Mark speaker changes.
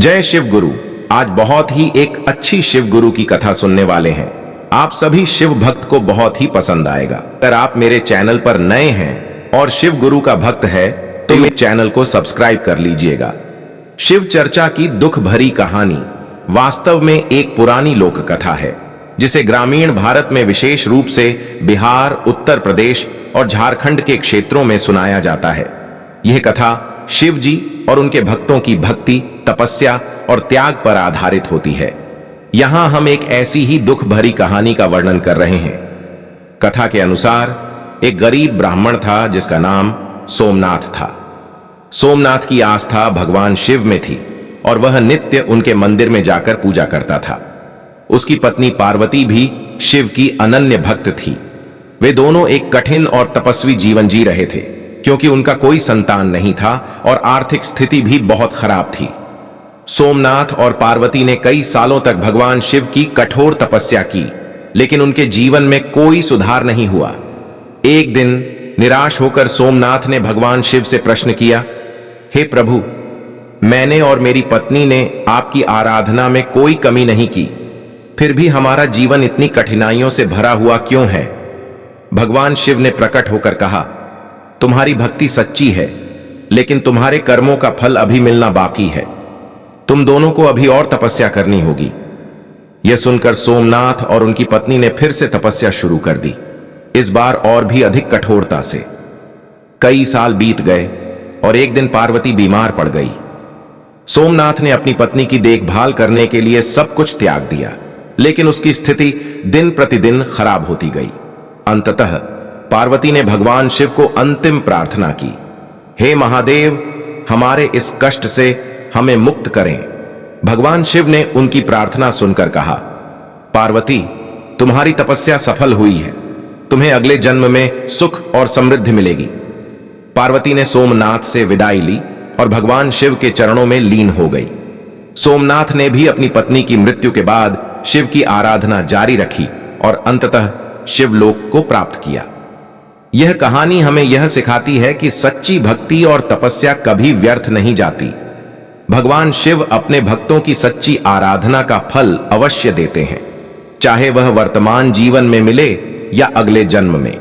Speaker 1: जय शिव गुरु। आज बहुत ही एक अच्छी शिव गुरु की कथा सुनने वाले हैं। आप सभी शिव भक्त को बहुत ही पसंद आएगा। अगर आप मेरे चैनल पर नए हैं और शिव गुरु का भक्त है तो मेरे चैनल को सब्सक्राइब कर लीजिएगा। शिव चर्चा की दुख भरी कहानी वास्तव में एक पुरानी लोक कथा है जिसे ग्रामीण भारत में विशेष रूप से बिहार, उत्तर प्रदेश और झारखंड के क्षेत्रों में सुनाया जाता है। यह कथा शिव जी और उनके भक्तों की भक्ति, तपस्या और त्याग पर आधारित होती है। यहां हम एक ऐसी ही दुख भरी कहानी का वर्णन कर रहे हैं। कथा के अनुसार एक गरीब ब्राह्मण था जिसका नाम सोमनाथ था। सोमनाथ की आस्था भगवान शिव में थी और वह नित्य उनके मंदिर में जाकर पूजा करता था। उसकी पत्नी पार्वती भी शिव की अनन्य भक्त थी। वे दोनों एक कठिन और तपस्वी जीवन जी रहे थे क्योंकि उनका कोई संतान नहीं था और आर्थिक स्थिति भी बहुत खराब थी। सोमनाथ और पार्वती ने कई सालों तक भगवान शिव की कठोर तपस्या की, लेकिन उनके जीवन में कोई सुधार नहीं हुआ। एक दिन निराश होकर सोमनाथ ने भगवान शिव से प्रश्न किया, हे प्रभु, मैंने और मेरी पत्नी ने आपकी आराधना में कोई कमी नहीं की, फिर भी हमारा जीवन इतनी कठिनाइयों से भरा हुआ क्यों है? भगवान शिव ने प्रकट होकर कहा, तुम्हारी भक्ति सच्ची है, लेकिन तुम्हारे कर्मों का फल अभी मिलना बाकी है। तुम दोनों को अभी और तपस्या करनी होगी। यह सुनकर सोमनाथ और उनकी पत्नी ने फिर से तपस्या शुरू कर दी, इस बार और भी अधिक कठोरता से। कई साल बीत गए और एक दिन पार्वती बीमार पड़ गई। सोमनाथ ने अपनी पत्नी की देखभाल करने के लिए सब कुछ त्याग दिया, लेकिन उसकी स्थिति दिन प्रतिदिन खराब होती गई। अंततः पार्वती ने भगवान शिव को अंतिम प्रार्थना की, हे महादेव, हमारे इस कष्ट से हमें मुक्त करें। भगवान शिव ने उनकी प्रार्थना सुनकर कहा, पार्वती, तुम्हारी तपस्या सफल हुई है, तुम्हें अगले जन्म में सुख और समृद्धि मिलेगी। पार्वती ने सोमनाथ से विदाई ली और भगवान शिव के चरणों में लीन हो गई। सोमनाथ ने भी अपनी पत्नी की मृत्यु के बाद शिव की आराधना जारी रखी और अंततः शिवलोक को प्राप्त किया। यह कहानी हमें यह सिखाती है कि सच्ची भक्ति और तपस्या कभी व्यर्थ नहीं जाती। भगवान शिव अपने भक्तों की सच्ची आराधना का फल अवश्य देते हैं, चाहे वह वर्तमान जीवन में मिले या अगले जन्म में।